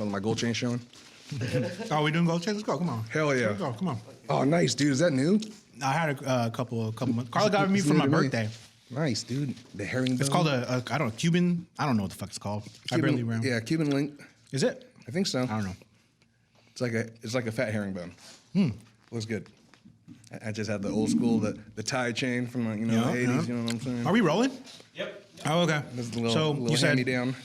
Oh, my gold chain showing? Oh, we doing gold chain? Let's go. Come on. Hell yeah. Let's go. Come on. Oh, nice, dude. Is that new? I had a couple months. Carla got me for my birthday. Nice, dude. The herringbone. It's called I don't know, Cuban. I don't know what the fuck it's called. I barely remember. Yeah, Cuban link. Is it? I think so. I don't know. It's like a fat herringbone. Looks good. I just had the old school, the tie chain from the, the 80s, you know what I'm saying? Are we rolling? Yep. Oh, okay. This is a little, so little you said hand-me-down.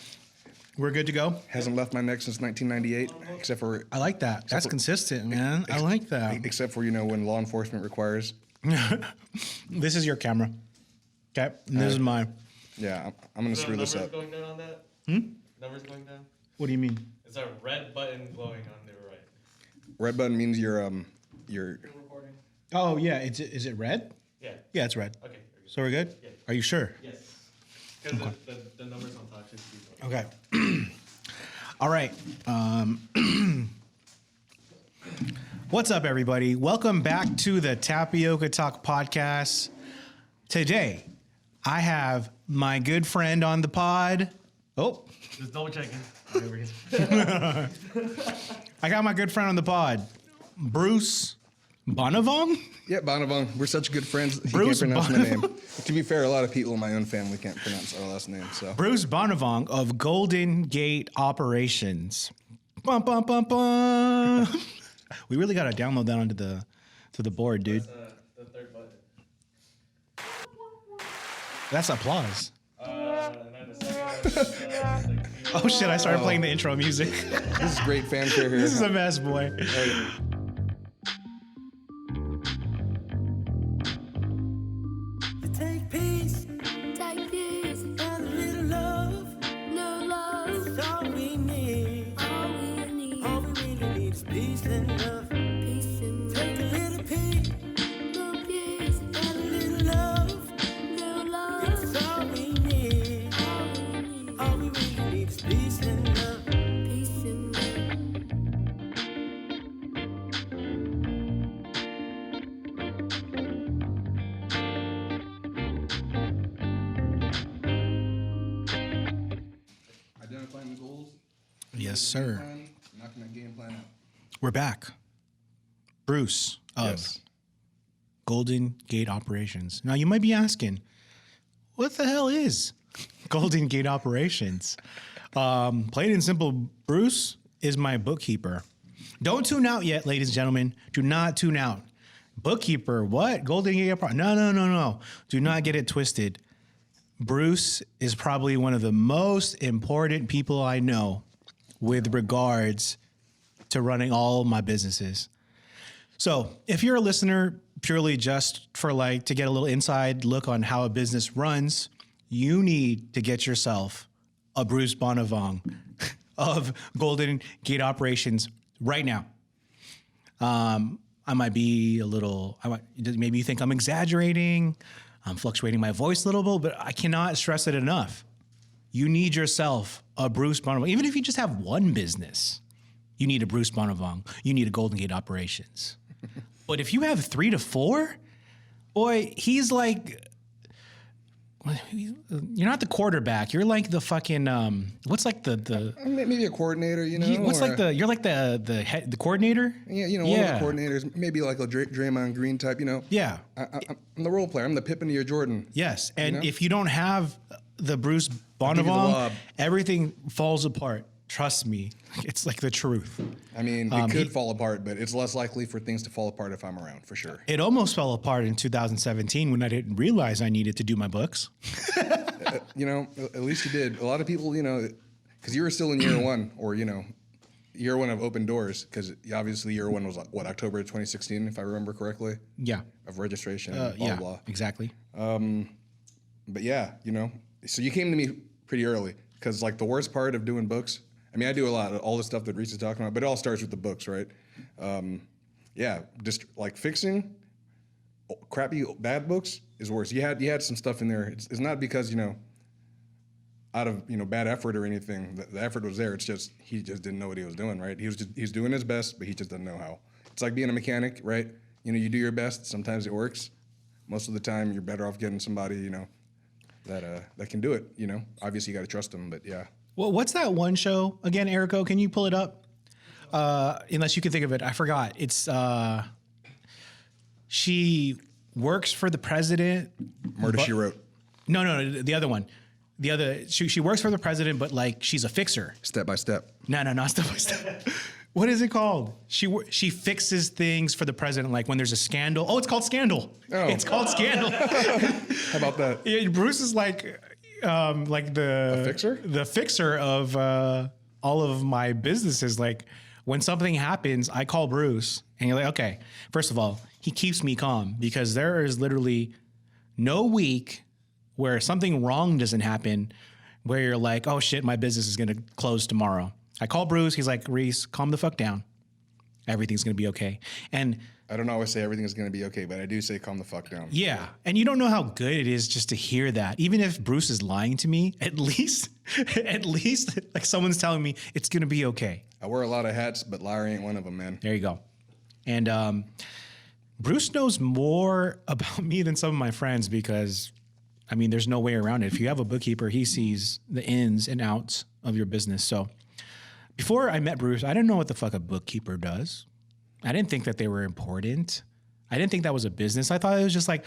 We're good to go? Hasn't left my neck since 1998, except for... I like that. That's consistent, man. I like that. Except for, when law enforcement requires. This is your camera. Okay? And this is mine. Yeah, I'm going to screw this up. Numbers going down on that? Numbers going down? What do you mean? Is there a red button glowing on the right? Red button means you're Recording? Oh, yeah. Is it red? Yeah. Yeah, it's red. Okay. So we're good? Yeah. Are you sure? Yes. Because the numbers on top should be glowing. Okay. All right. What's up, everybody? Welcome back to the TapiocaTalk podcast. Today, I have my good friend on the pod. Oh. Just double checking. I got my good friend on the pod, Bruce Bonavong? Yeah, Bonavong. We're such good friends. He Bruce can't pronounce my name. To be fair, a lot of people in my own family can't pronounce our last name. So Bruce Bonavong of Golden Gate Operations. Bum, bum, bum, bum. We really got to download that onto the board, dude. That's the third button. That's applause. And then the second Oh shit, I started playing the intro music. this is great fanfare here. This is a mess, boy. Take peace, and a little love. That's all we need. All we really need is peace and love. Take a little peace, and a little love. It's all we need. All we really need is peace and love. Identifying the goals. Yes, sir. Knocking that game plan out. We're back. Bruce of Golden Gate Operations. Now, you might be asking, what the hell is Golden Gate Operations? Plain and simple, Bruce is my bookkeeper. Don't tune out yet, ladies and gentlemen. Do not tune out. Bookkeeper, what? Golden Gate Operations? No. Do not get it twisted. Bruce is probably one of the most important people I know with regards to running all my businesses. So if you're a listener purely just for to get a little inside look on how a business runs, you need to get yourself a Bruce Bonavong of Golden Gate Operations right now. I might be maybe you think I'm exaggerating. I'm fluctuating my voice a little bit, but I cannot stress it enough. You need yourself a Bruce Bonavong. Even if you just have one business, you need a Bruce Bonavong. You need a Golden Gate Operations. But if you have 3 to 4, boy, he's like, you're not the quarterback. You're like the fucking, what's like the maybe a coordinator, What's like you're like the coordinator? Yeah, one of the coordinators, maybe like a Draymond Green type, Yeah. I'm the role player. I'm the Pippen to your Jordan. Yes, and if you don't have the Bruce Bonavong, everything falls apart. Trust me, it's like the truth. I mean, it could fall apart, but it's less likely for things to fall apart if I'm around, for sure. It almost fell apart in 2017 when I didn't realize I needed to do my books. At least you did. A lot of people, because you were still in year one, or, year one of Open Doors, because obviously year one was, October 2016, if I remember correctly? Yeah. Of registration and blah, blah. Exactly. But yeah, so you came to me pretty early, because, the worst part of doing books, I do a lot of all the stuff that Reese is talking about, but it all starts with the books, right? Just fixing crappy bad books is worse. You had some stuff in there. It's not because out of bad effort or anything. The effort was there. It's just he just didn't know what he was doing, right? He's doing his best, but he just doesn't know how. It's like being a mechanic, right? You do your best. Sometimes it works. Most of the time, you're better off getting somebody that can do it. Obviously you got to trust them, but yeah. Well, what's that one show again, Erico? Can you pull it up? Unless you can think of it, I forgot. It's she works for the president. Murder, She Wrote. No, the other one. The other she works for the president, but like she's a fixer. Step by Step. No, not step by step. What is it called? She fixes things for the president, like when there's a scandal. Oh, it's called Scandal. Oh. It's called Scandal. How about that? Yeah, Bruce is like the fixer? The fixer of all of my businesses. Like when something happens, I call Bruce, and you're like, okay. First of all, he keeps me calm because there is literally no week where something wrong doesn't happen, where you're like, oh shit, my business is gonna close tomorrow. I call Bruce, he's like, Reese, calm the fuck down. Everything's gonna be okay. And I don't always say everything's going to be okay, but I do say calm the fuck down. yeah, and you don't know how good it is just to hear that. Even if Bruce is lying to me, at least like someone's telling me it's gonna be okay. I wear a lot of hats, but liar ain't one of them, man. There you go. And Bruce knows more about me than some of my friends because, I mean, there's no way around it. If you have a bookkeeper, he sees the ins and outs of your business. So before I met Bruce, I didn't know what the fuck a bookkeeper does. I didn't think that they were important. I didn't think that was a business. I thought it was just like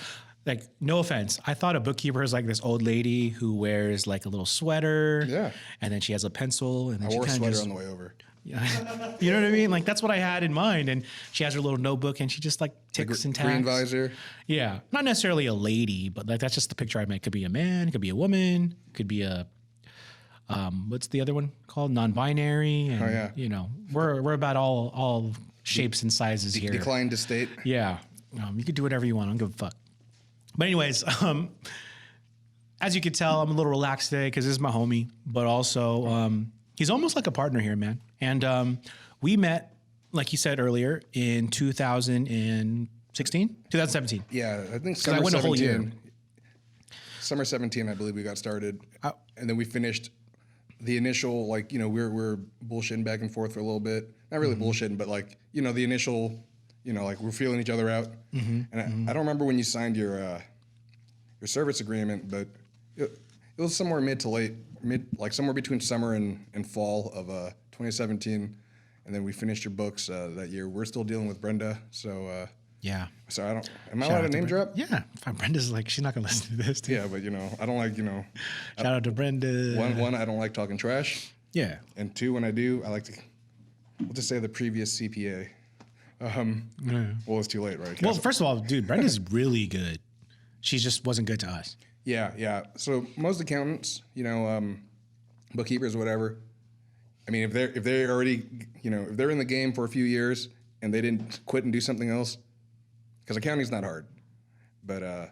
no offense. I thought a bookkeeper is like this old lady who wears like a little sweater. Yeah. And then she has a pencil. And then I she wore a kind sweater of on the way over. Yeah. You know what I mean? Like that's what I had in mind. And she has her little notebook and she just like ticks and tags. Green visor. Yeah. Not necessarily a lady, but like that's just the picture I make. Could be a man, could be a woman, could be a what's the other one called? Non-binary. And, Oh, yeah. you know, we're about all shapes and sizes here. Declined to state. Yeah. You could do whatever you want. I don't give a fuck. But anyways, as you could tell, I'm a little relaxed today because this is my homie, but also he's almost like a partner here, man. And we met, like you said earlier, in 2017. Yeah, I think I summer went a whole 17. year. Summer 17, I believe we got started. And then we finished the initial, like, you know, we're bullshitting back and forth for a little bit. Not really bullshitting, but like, you know, the initial, you know, like we're feeling each other out. And I don't remember when you signed your service agreement, but it was somewhere mid, like somewhere between summer and fall of 2017. And then we finished your books that year. We're still dealing with Brenda, so Yeah. so am I allowed to name drop? Yeah. Brenda's like, she's not going to listen to this. Dude. Yeah, but you know, I don't like, you know. Shout out to Brenda. One, I don't like talking trash. Yeah. And two, when I do, I like to, we'll just say the previous CPA. Well, it's too late, right? Well, first of all, dude, Brenda's really good. She just wasn't good to us. Yeah. So most accountants, you know, bookkeepers, whatever. I mean, if they already, you know, if they're in the game for a few years and they didn't quit and do something else, because accounting's not hard, but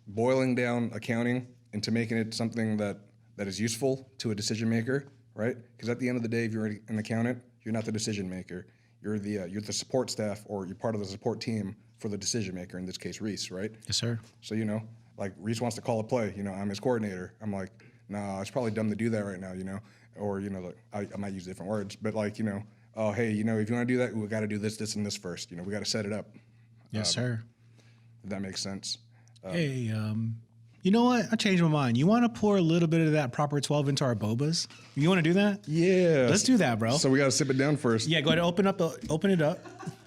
boiling down accounting into making it something that is useful to a decision maker, right? Because at the end of the day, if you're an accountant, you're not the decision maker. You're the support staff, or you're part of the support team for the decision maker. In this case, Reese, right? Yes, sir. So you know, like Reese wants to call a play. You know, I'm his coordinator. I'm like, nah, it's probably dumb to do that right now. You know, or you know, like, I might use different words, but like, you know, oh hey, you know, if you want to do that, we got to do this, and this first. You know, we got to set it up. Yes, sir. If that makes sense. Hey, you know what? I changed my mind. You want to pour a little bit of that proper 12 into our bobas? You want to do that? Yeah. Let's do that, bro. So we got to sip it down first. Yeah, go ahead and open it up.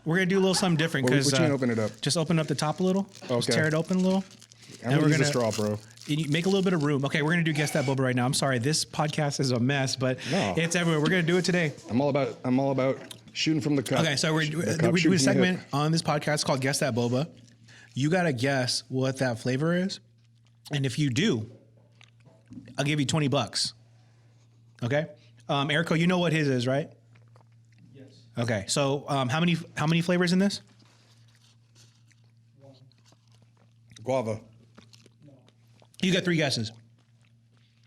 We're gonna do a little something different What because you mean open it up? just open up the top a little. Just Okay. tear it open a little. I'm gonna use a straw, bro. And you make a little bit of room. Okay, we're gonna do Guess That Boba right now. I'm sorry, this podcast is a mess, but No. it's everywhere. We're gonna do it today. I'm all about shooting from the cup. Okay, so we The cup do a shooting from the segment hip. on this podcast called Guess That Boba. You gotta guess what that flavor is, and if you do, I'll give you $20. Okay, Erico, you know what his is, right? Yes. Okay, so how many flavors in this? Guava. You got 3 guesses.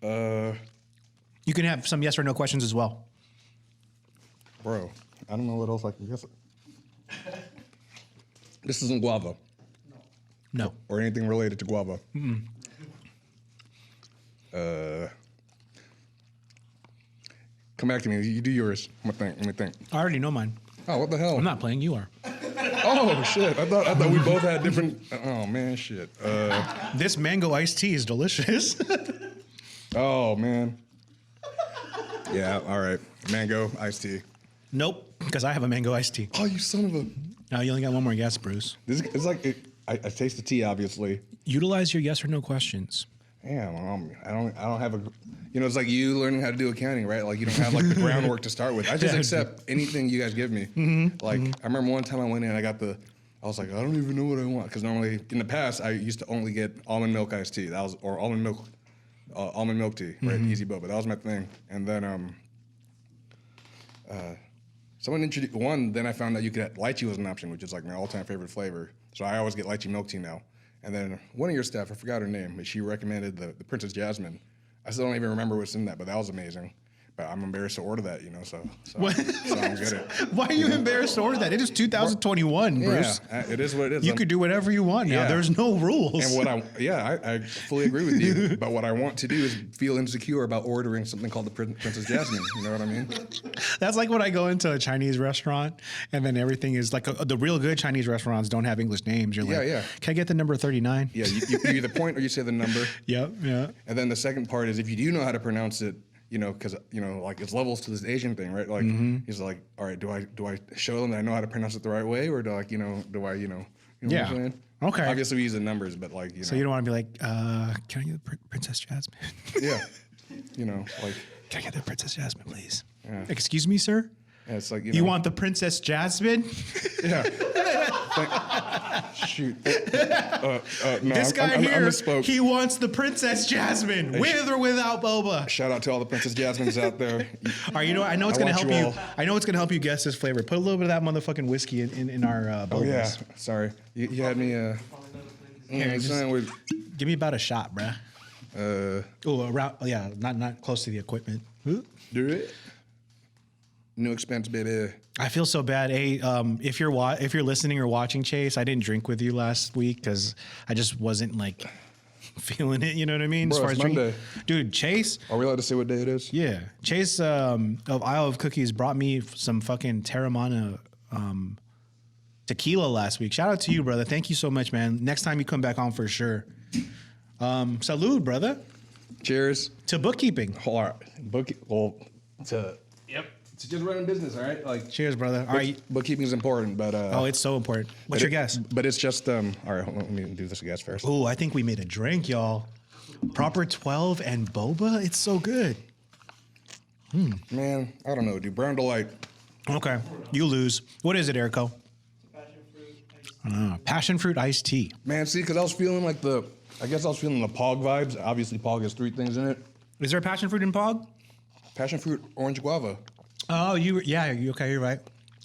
You can have some yes or no questions as well. Bro, I don't know what else I can guess. This isn't guava No. or anything related to guava. Come back to me. You do yours. Let me think. I already know mine. Oh, what the hell? I'm not playing. You are. Oh shit! I thought we both had different. Oh man, shit. This mango iced tea is delicious. Oh man. Yeah, all right. Mango iced tea. Nope, because I have a mango iced tea. Oh, you son of a... Now you only got one more guess, Bruce. It's like... I taste the tea, obviously. Utilize your yes or no questions. Damn, I don't have a... You know, it's like you learning how to do accounting, right? Like, you don't have, like, the groundwork to start with. I just accept anything you guys give me. Like, I remember one time I went in, I was like, I don't even know what I want. Because normally, in the past, I used to only get almond milk iced tea. Or almond milk tea, right? Easy Boba. That was my thing. And then someone introduced one. Then I found out lychee was an option, which is like my all-time favorite flavor. So I always get lychee milk tea now. And then one of your staff, I forgot her name, but she recommended the Princess Jasmine. I still don't even remember what's in that, but that was amazing. But I'm embarrassed to order that, you know, so I don't get it. Why are you embarrassed to order that? It is 2021, Bruce. Yeah, it is what it is. You could do whatever you want now. Yeah. There's no rules. And I fully agree with you. But what I want to do is feel insecure about ordering something called the Princess Jasmine. You know what I mean? That's like when I go into a Chinese restaurant and then everything is like the real good Chinese restaurants don't have English names. You're like, yeah. Can I get the number 39? Yeah, you either point or you say the number. Yep, yeah. And then the second part is if you do know how to pronounce it, you know, because, you know, like it's levels to this Asian thing, right? Like, he's like, all right, do I show them that I know how to pronounce it the right way? Or do I, you know what I'm saying? Okay. Obviously, we use the numbers, but like, you know. So you don't want to be like, can I get the Princess Jasmine? Yeah. You know, like. Can I get the Princess Jasmine, please? Yeah. Excuse me, sir? Yeah, it's like, You want the Princess Jasmine? Yeah. Shoot. No, This guy I here, misspoke. he wants the Princess Jasmine, with or without boba. Shout out to all the Princess Jasmines out there. All right, you know, I know it's I gonna want help you you. all. I know it's gonna help you guess this flavor. Put a little bit of that motherfucking whiskey in our bobas. Oh, yeah. Sorry. You had me, with, Give me about a shot, bruh. Not close to the equipment. do it. No expense, baby. I feel so bad. Hey, if you're listening or watching, Chase, I didn't drink with you last week because I just wasn't like feeling it. You know what I mean? Bro, it's Monday. Dude, Chase. Are we allowed to say what day it is? Yeah, Chase of Isle of Cookies brought me some fucking Terramana tequila last week. Shout out to you, brother. Thank you so much, man. Next time you come back on for sure. Salud, brother. Cheers. To bookkeeping. To just running business, all right? Like, Cheers, brother. All right. bookkeeping is important, but It's so important. What's your guess? But it's just all right. Hold on, let me do this guess first. Ooh, I think we made a drink, y'all. Proper 12 and boba. It's so good. Man, I don't know, dude. Brown Delight. Okay, you lose. What is it, Erico? Passion fruit iced tea. Man, see, because I was feeling like the Pog vibes. Obviously, Pog has 3 things in it: Is there passion fruit in Pog? passion fruit, orange guava. Oh, you're right.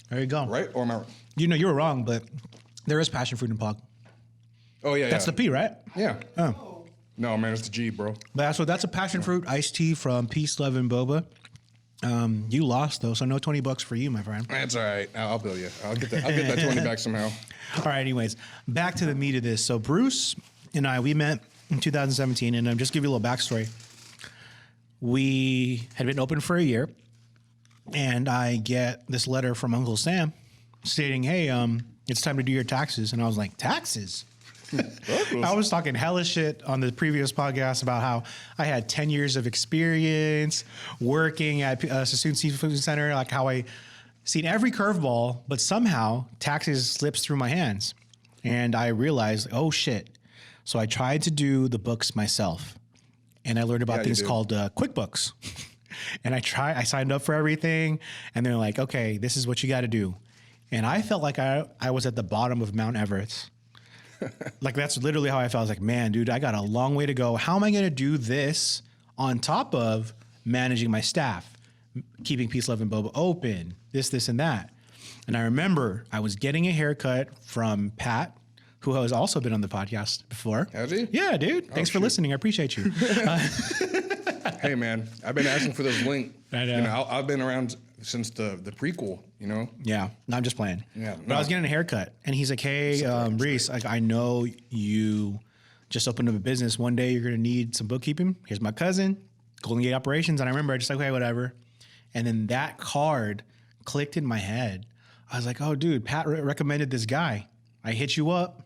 There you go. Right? Or am I? You know, you were wrong, but there is passion fruit in Pog. Oh yeah, That's the P, right? Yeah. Oh. No, man, it's the G, bro. That's a passion fruit iced tea from Peace, Love, and Boba. You lost though, so no $20 for you, my friend. That's all right. I'll bill you. I'll get that 20 back somehow. All right, anyways, back to the meat of this. So Bruce and I, we met in 2017, and just give you a little backstory. We had been open for a year, and I get this letter from Uncle Sam stating, hey, it's time to do your taxes. And I was like, taxes? I was talking hella shit on the previous podcast about how I had 10 years of experience working at Sassoon Seafood Center, like how I seen every curveball, but somehow taxes slips through my hands. And I realized, oh shit. So I tried to do the books myself. And I learned about things called QuickBooks. And I signed up for everything. And they're like, okay, this is what you got to do. And I felt like I was at the bottom of Mount Everest. Like, that's literally how I felt. I was like, man, dude, I got a long way to go. How am I going to do this on top of managing my staff, keeping Peace, Love, and Boba open, this, and that? And I remember I was getting a haircut from Pat, who has also been on the podcast before. Has he? Yeah, dude. Thanks for listening. I appreciate you. Hey, man, I've been asking for this link. I know. You know, I've been around since the prequel, you know? Yeah, no, I'm just playing. Yeah, but I was getting a haircut, and he's like, "Hey, Reese, like, I know you just opened up a business. One day you're gonna need some bookkeeping. Here's my cousin, Golden Gate Operations." And I remember I just like, okay, whatever. And then that card clicked in my head. I was like, "Oh, dude, Pat recommended this guy. I hit you up,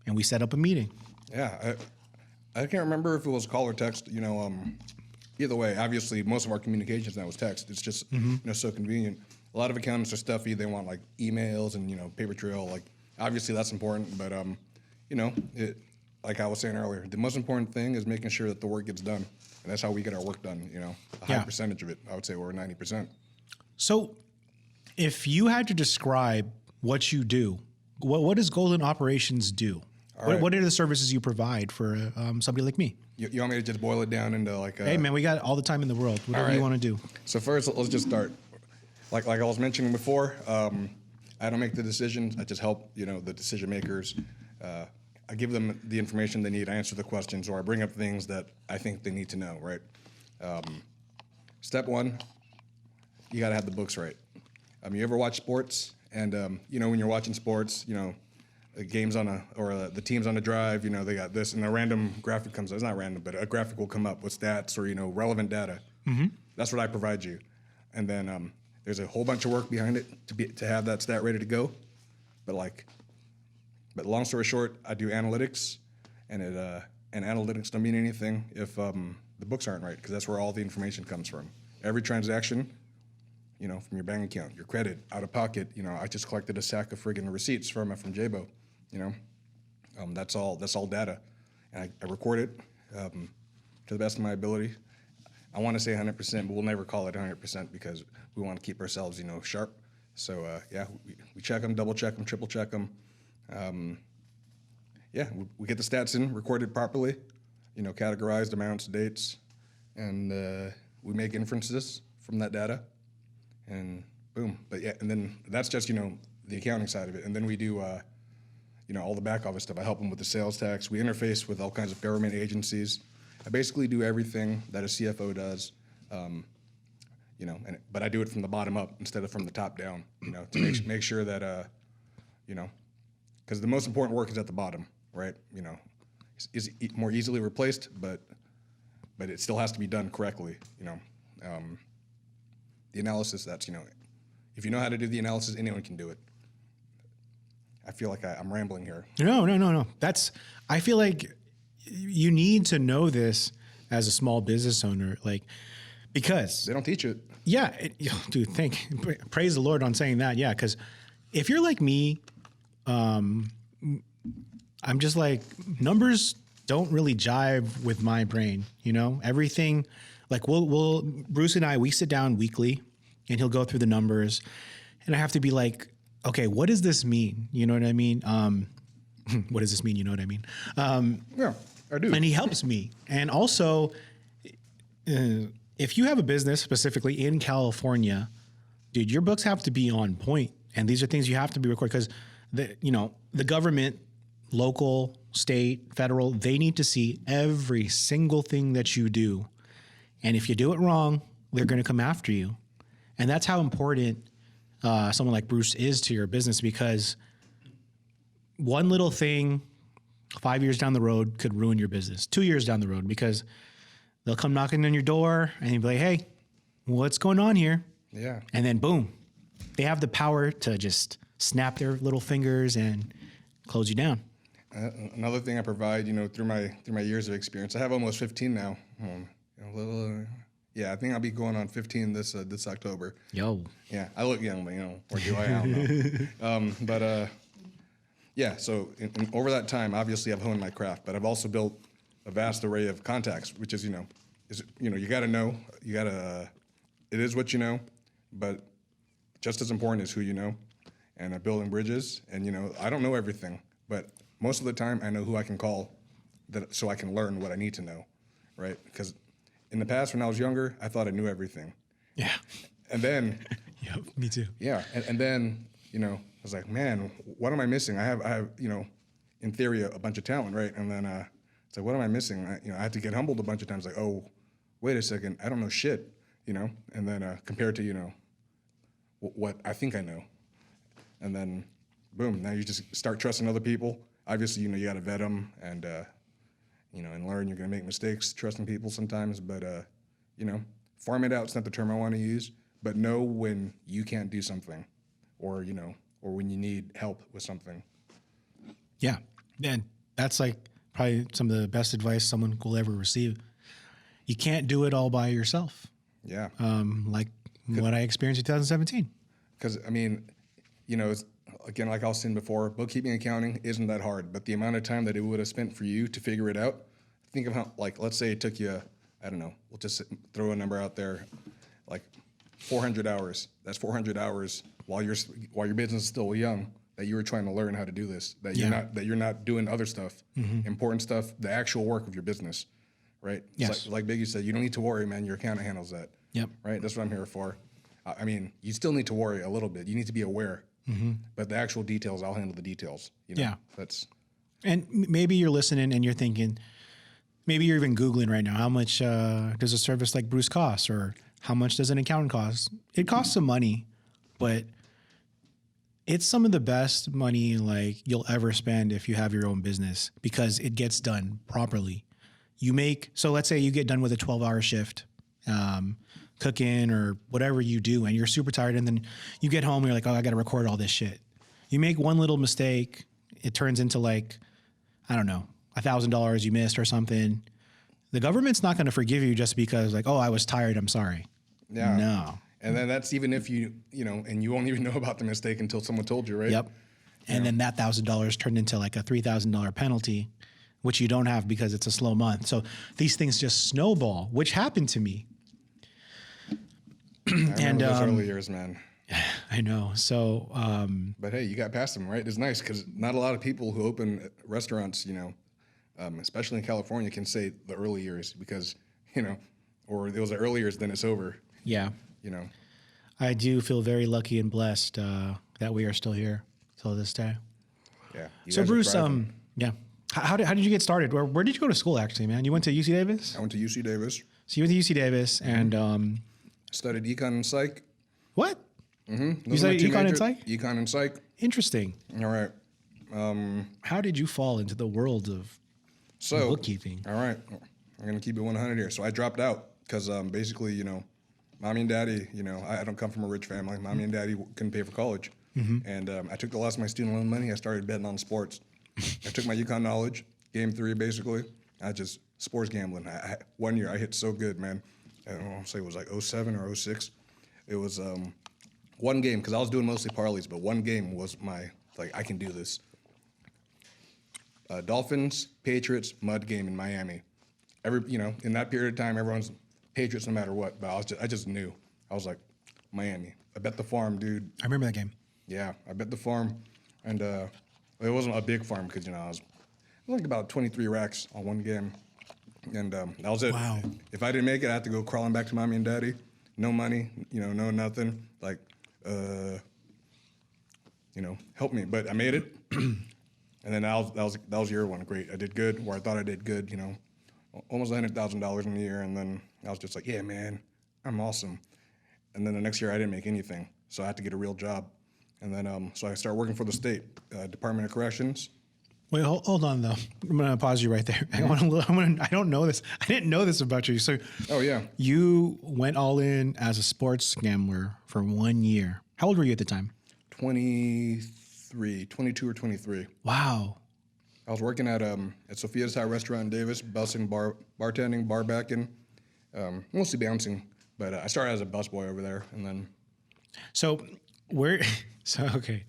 and we set up a meeting." Yeah, I can't remember if it was call or text. You know, either way, obviously, most of our communications now is text. It's just so convenient. A lot of accountants are stuffy. They want like emails and paper trail. Like obviously that's important, but like I was saying earlier, the most important thing is making sure that the work gets done, and that's how we get our work done. A high percentage of it. I would say over 90%. So, if you had to describe what you do, what does Golden Operations do? What are the services you provide for somebody like me? You want me to just boil it down into like? Hey man, we got all the time in the world. Whatever you want to do. So first, let's just start. Like I was mentioning before, I don't make the decisions. I just help the decision makers. I give them the information they need. I answer the questions, or I bring up things that I think they need to know. Right. Step one, you got to have the books right. You ever watch sports? And when you're watching sports, the games the teams on a drive, they got this, and a random graphic comes up. It's not random, but a graphic will come up with stats or relevant data. Mm-hmm. That's what I provide you, and then there's a whole bunch of work behind it to have that stat ready to go. But long story short, I do analytics, and analytics don't mean anything if the books aren't right, because that's where all the information comes from. Every transaction, from your bank account, your credit, out of pocket. I just collected a sack of friggin' receipts from Jabo. That's all data, and I record it to the best of my ability. I want to say 100%, but we'll never call it 100% because we want to keep ourselves, sharp. So we check them, double check them, triple check them. We get the stats in, recorded properly, categorized amounts, dates, and we make inferences from that data. And boom. And then that's just, the accounting side of it. And then we do, all the back office stuff. I help them with the sales tax. We interface with all kinds of government agencies. I basically do everything that a CFO does, but I do it from the bottom up instead of from the top down, to make sure that, because the most important work is at the bottom, right? Is more easily replaced, but it still has to be done correctly, The analysis, that's, if you know how to do the analysis, anyone can do it. I feel like I'm rambling here. No. I feel like you need to know this as a small business owner, because they don't teach it. Yeah, dude, praise the Lord on saying that. Yeah, because if you're like me, I'm just like, numbers don't really jive with my brain. Everything. Like we'll Bruce and I, we sit down weekly, and he'll go through the numbers, and I have to be like, okay, what does this mean? You know what I mean? What does this mean? You know what I mean? Yeah, I do. And he helps me. And also, if you have a business specifically in California, dude, your books have to be on point, and these are things you have to be recorded because the government, local, state, federal, they need to see every single thing that you do. And if you do it wrong, they're going to come after you. And that's how important someone like Bruce is to your business, because one little thing 5 years down the road could ruin your business, 2 years down the road, because they'll come knocking on your door and you'll be like, hey, what's going on here? Yeah. And then boom, they have the power to just snap their little fingers and close you down. Another thing I provide, through my years of experience, I have almost 15 now. I think I'll be going on 15 this October. Yo. Yeah, I look young, but or do I? don't know. So over that time, obviously I've honed my craft, but I've also built a vast array of contacts, which is, you got to know, it is what you know, but just as important is who you know, and building bridges. And, I don't know everything, but most of the time I know who I can call so I can learn what I need to know, right? Because in the past, when I was younger, I thought I knew everything. Yeah. And then... Yep, me too. Yeah, and then, I was like, man, what am I missing? I have, in theory, a bunch of talent, right? And then it's like, what am I missing? I had to get humbled a bunch of times, like, oh, wait a second, I don't know shit, And then compared to, what I think I know. And then, boom, now you just start trusting other people. Obviously, you got to vet them and learn. You're going to make mistakes trusting people sometimes, but, farm it out. It's not the term I want to use, but know when you can't do something or when you need help with something. Yeah. And that's like probably some of the best advice someone will ever receive. you can't do it all by yourself. Yeah. Like what I experienced in 2017. Because, I mean, you know, it's, again, like I was saying before, bookkeeping and accounting isn't that hard, but the amount of time that it would have spent for you to figure it out, think of how, like, let's say it took you, I don't know, we'll just throw a number out there, like 400 hours. That's 400 hours while your business is still young, that you were trying to learn how to do this, that you're not doing other stuff, important stuff, the actual work of your business, right? Yes. Like Biggie said, you don't need to worry, man. Your accountant handles that. Yep. Right. That's what I'm here for. I mean, you still need to worry a little bit. You need to be aware, but the actual details, I'll handle the details. You know? Yeah. That's. And maybe you're listening and you're thinking, maybe you're even Googling right now, how much does a service like Bruce cost, or how much does an accountant cost? It costs some money, but it's some of the best money like you'll ever spend if you have your own business, because it gets done properly. So let's say you get done with a 12-hour shift, cooking or whatever you do, and you're super tired, and then you get home and you're like, oh, I got to record all this shit. You make one little mistake, it turns into like, I don't know, $1,000 you missed or something. The government's not going to forgive you just because like, oh, I was tired, I'm sorry. Yeah. No. And then that's even if you know, and you won't even know about the mistake until someone told you, right? Yep. And then that $1,000 turned into like a $3,000 penalty, which you don't have because it's a slow month. So these things just snowball, which happened to me. I remember those early years, man. I know. So, But hey, you got past them, right? It's nice because not a lot of people who open restaurants, you know, especially in California, can say the early years because, you know, or it was the early years, then it's over, yeah, you know. I do feel very lucky and blessed that we are still here till this day. Yeah. You So guys are Bruce, thriving. yeah, how did you get started? Where did you go to school actually, man? You went to UC Davis? I went to UC Davis, So you went to UC Davis and studied econ and psych. what? Mm-hmm. You studied econ and psych? Econ and psych. Interesting. All right. How did you fall into the world of So bookkeeping? All right, I'm gonna keep it 100 here. So I dropped out because basically, you know, mommy and daddy, you know, I don't come from a rich family. Mommy and daddy couldn't pay for college, and I took the last of my student loan money. I started betting on sports. I took my econ knowledge, game 3 basically. I just sports gambling. 1 year I hit so good, man. I don't want to say it was like 07 or 06. It was one game because I was doing mostly parlays, but one game was my like I can do this. Dolphins, Patriots, mud game in Miami. In that period of time, everyone's Patriots no matter what. But I just knew. I was like, Miami. I bet the farm, dude. I remember that game. Yeah, I bet the farm, and it wasn't a big farm because I was like about 23 racks on one game, and that was it. Wow. If I didn't make it, I had to go crawling back to mommy and daddy. No money, no nothing. Like, help me. But I made it. And then that was year one. Great, I did good, or I thought I did good. Almost $100,000 in a year, and then I was just like, yeah, man, I'm awesome. And then the next year I didn't make anything, so I had to get a real job. And then so I started working for the state Department of Corrections. Wait, hold on though. I'm gonna pause you right there. I don't know this. I didn't know this about you. So, Oh yeah, you went all in as a sports gambler for 1 year. How old were you at the time? 22 or 23. Wow. I was working at Sophia's Thai restaurant in Davis, bussing, bartending, bar backing, mostly bouncing. But I started as a busboy over there, and then So okay.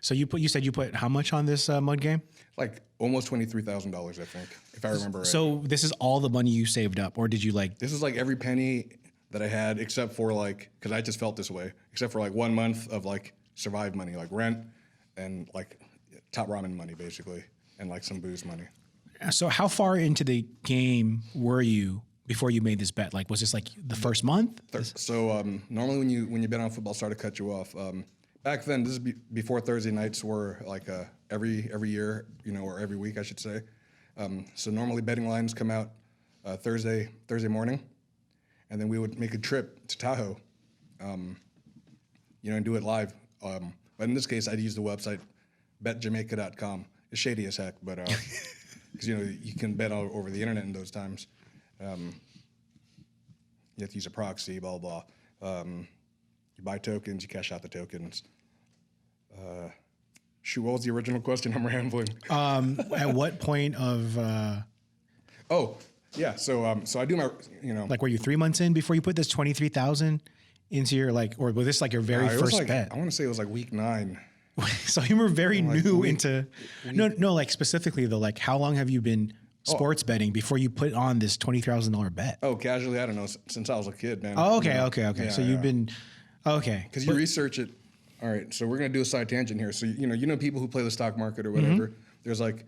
So you said you put how much on this mud game? like almost $23,000, I think, if I remember right. So this is all the money you saved up, or did you like? This is like every penny that I had, except for like, because I just felt this way, except for like 1 month of like survive money, like rent and like top ramen money, basically, and like some booze money. So how far into the game were you before you made this bet? Like, was this like the first month? So normally when you bet on football, sorry to cut you off. Back then, this is before Thursday nights were like every year, or every week, I should say. So normally betting lines come out Thursday morning, and then we would make a trip to Tahoe, and do it live. But in this case, I'd use the website betjamaica.com. It's shady as heck, but because you can bet all over the internet in those times. You have to use a proxy, blah blah. You buy tokens, you cash out the tokens. Shoot, what was the original question? I'm rambling. At what point of? Yeah. So I do my, Like, were you 3 months in before you put this 23,000 into your or was this like your very it was first bet? I want to say it was like week 9. So you were very new week- into. No, like specifically though, like how long have you been sports betting before you put on this $20,000 bet? Oh, casually, I don't know, since I was a kid, man. Oh, okay. Yeah, So you've been okay. Because you research it. All right, so we're gonna do a side tangent here. So you know people who play the stock market or whatever. There's like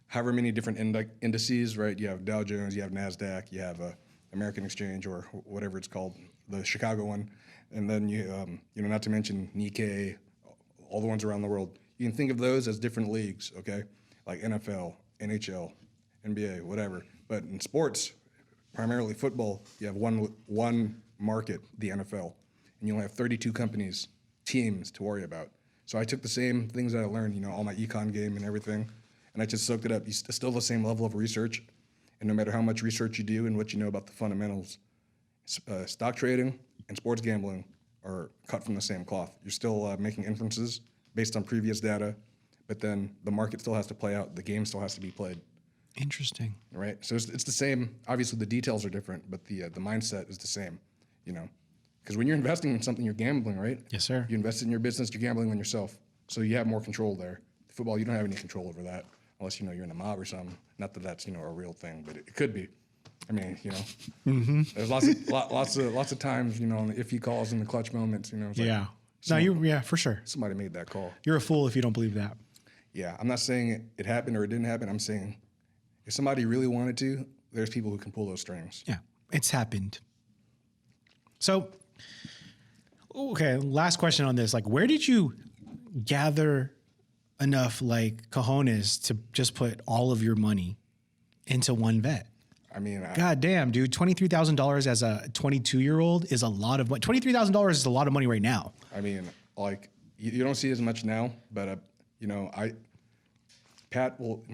however many different indices, right? You have Dow Jones, you have Nasdaq, you have American Exchange or whatever it's called, the Chicago one, and then you not to mention Nikkei, all the ones around the world. You can think of those as different leagues, okay? Like NFL, NHL, NBA, whatever. But in sports, primarily football, you have one market, the NFL, and you only have 32 teams to worry about. So I took the same things that I learned, all my econ game and everything, and I just soaked it up. It's still the same level of research, and no matter how much research you do and what you know about the fundamentals, stock trading and sports gambling are cut from the same cloth. You're still making inferences based on previous data, but then the market still has to play out. The game still has to be played. Interesting. Right. So it's the same. Obviously, the details are different, but the mindset is the same. Because when you're investing in something, you're gambling, right? Yes, sir. You invest in your business, you're gambling on yourself. So you have more control there. Football, you don't have any control over that, unless you're in a mob or something. Not that that's a real thing, but it could be. I mean, there's lots of times, if he calls in the clutch moments, it's like, Yeah. No, for sure. somebody made that call. You're a fool if you don't believe that. Yeah, I'm not saying it happened or it didn't happen. I'm saying if somebody really wanted to, there's people who can pull those strings. Yeah, it's happened. So, okay, last question on this. Like, where did you gather enough, like, cojones to just put all of your money into one bet? I mean, God damn, dude, $23,000 as a 22-year-old is a lot of money. $23,000 is a lot of money right now. I mean, like, you don't see as much now, but, my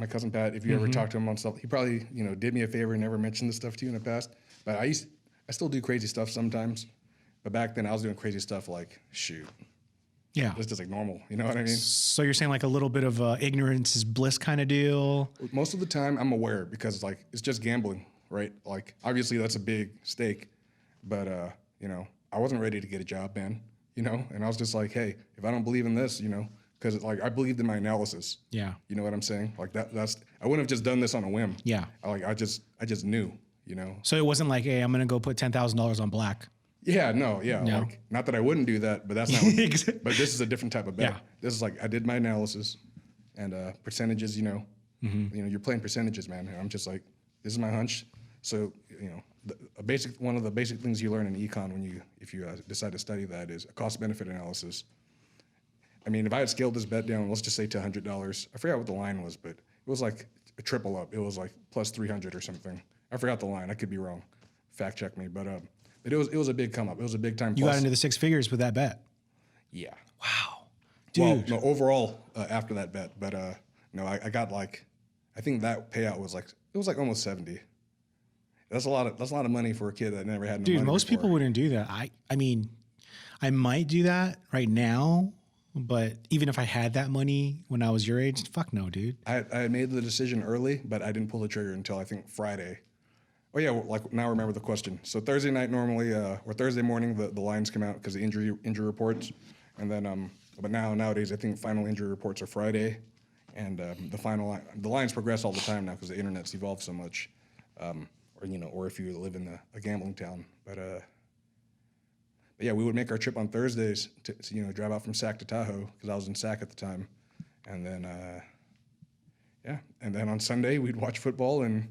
cousin Pat, if you ever talk to him on stuff, he probably, did me a favor and never mentioned this stuff to you in the past. But I still do crazy stuff sometimes. But back then I was doing crazy stuff like, shoot, Yeah. it's just like normal. You know what I mean? So you're saying like a little bit of ignorance is bliss kind of deal? Most of the time I'm aware because like, it's just gambling, right? Like, obviously that's a big stake, but, I wasn't ready to get a job, man, and I was just like, hey, if I don't believe in this, because like I believed in my analysis. Yeah. You know what I'm saying? Like that's I wouldn't have just done this on a whim. Yeah. I just knew, So it wasn't like, hey, I'm going to go put $10,000 on black. Yeah, no. Like, not that I wouldn't do that, but that's not. But this is a different type of bet. Yeah. This is like I did my analysis, and percentages. You're playing percentages, man. And I'm just like, this is my hunch. So one of the basic things you learn in econ if you decide to study that is a cost benefit analysis. I mean, if I had scaled this bet down, let's just say to $100, I forgot what the line was, but it was like a triple up. It was like plus 300 or something. I forgot the line. I could be wrong. Fact check me, but it was a big come up. It was a big time. You got into the six figures with that bet. Yeah. Wow. Well, Dude. no, overall after that bet, but no, I got like, I think that payout was like almost 70. That's a lot of money for a kid that never had no Dude, money most before. people wouldn't do that. I mean, I might do that right now, but even if I had that money when I was your age, fuck no, dude. I made the decision early, but I didn't pull the trigger until I think Friday. Oh yeah, like now I remember the question. So Thursday night normally, or Thursday morning, the lines come out because the injury reports, and then but nowadays I think final injury reports are Friday, and the lines progress all the time now because the internet's evolved so much, or if you live in a gambling town, but yeah, we would make our trip on Thursdays to drive out from Sac to Tahoe because I was in Sac at the time, and then and then on Sunday we'd watch football and.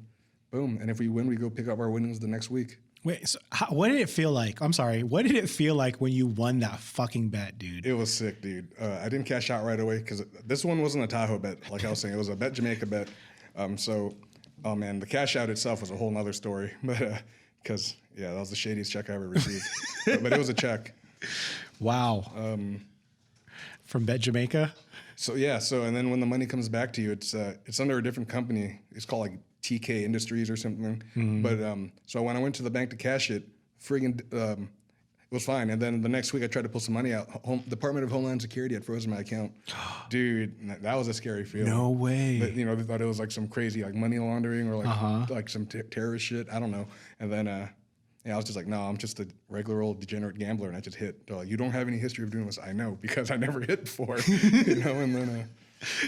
Boom. And if we win, we go pick up our winnings the next week. Wait, so what did it feel like? I'm sorry. What did it feel like when you won that fucking bet, dude? It was sick, dude. I didn't cash out right away because this one wasn't a Tahoe bet, like I was saying. It was a Bet Jamaica bet. Oh man, the cash out itself was a whole nother story. But because, that was the shadiest check I ever received. but it was a check. Wow. From Bet Jamaica? So and then when the money comes back to you, it's under a different company. It's called like TK Industries or something. Mm-hmm. But so when I went to the bank to cash it, friggin' was fine. And then the next week I tried to pull some money out. Department of Homeland Security had frozen my account. Dude, that was a scary feeling. No way. But, they thought it was like some crazy like money laundering or like some terrorist shit. I don't know. And then I was just like, no, I'm just a regular old degenerate gambler, and I just hit. They're like, you don't have any history of doing this. I know, because I never hit before. And then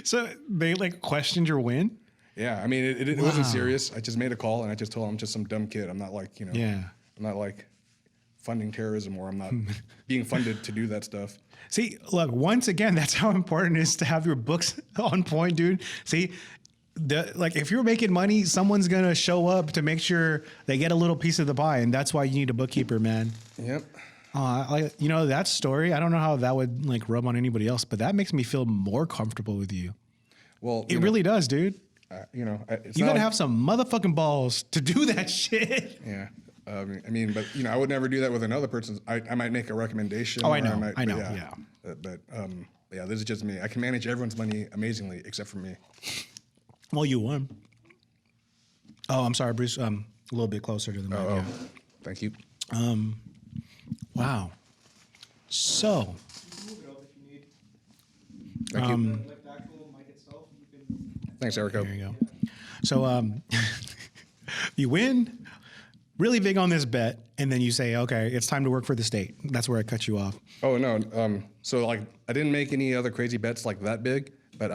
So they like questioned your win? yeah, I mean, it wasn't serious. I just made a call, and I just told them I'm just some dumb kid. I'm not like, Yeah. I'm not like funding terrorism, or I'm not being funded to do that stuff. See, look, once again, that's how important it is to have your books on point, dude. See, if you're making money, someone's gonna show up to make sure they get a little piece of the pie, and that's why you need a bookkeeper, man. Yep. That story, I don't know how that would like rub on anybody else, but that makes me feel more comfortable with you. Well, It really does, dude. it's You not gotta like- have some motherfucking balls to do that shit. Yeah. I mean, but I would never do that with another person. I might make a recommendation. Oh, I or know. might, I know. but Yeah. But this is just me. I can manage everyone's money amazingly, except for me. Well, you won. Oh, I'm sorry, Bruce. A little bit closer to the mic. Yeah. Thank you. Wow. So, Thank you. Thanks, Erico. there you go. So, you win, really big on this bet, and then you say, okay, it's time to work for the state. That's where I cut you off. Oh no. So like, I didn't make any other crazy bets like that big, but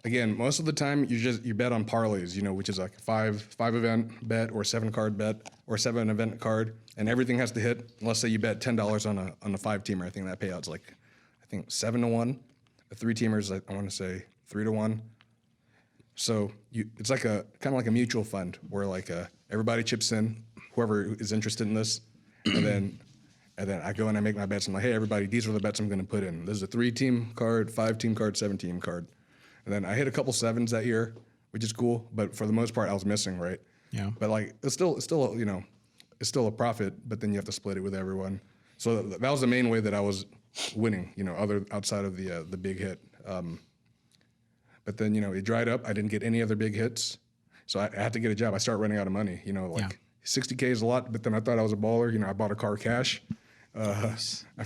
again, most of the time you bet on parlays, which is like five event bet or 7 card bet or 7 event card, and everything has to hit. Let's say you bet $10 on a 5-teamer. I think that payout's like, 7-1. A 3-teamer's I want to say 3-1. So it's like kind of like a mutual fund where like everybody chips in, whoever is interested in this, and then I go and I make my bets. I'm like, hey, everybody, these are the bets I'm going to put in. This is a 3-team card, 5-team card, 7-team card. And then I hit a couple 7s that year, which is cool. But for the most part, I was missing, right? Yeah. But like, it's still a profit. But then you have to split it with everyone. So that was the main way that I was winning. Outside of the big hit. But then it dried up. I didn't get any other big hits, so I had to get a job. I started running out of money. 60K is a lot. But then I thought I was a baller. I bought a car cash. Nice. I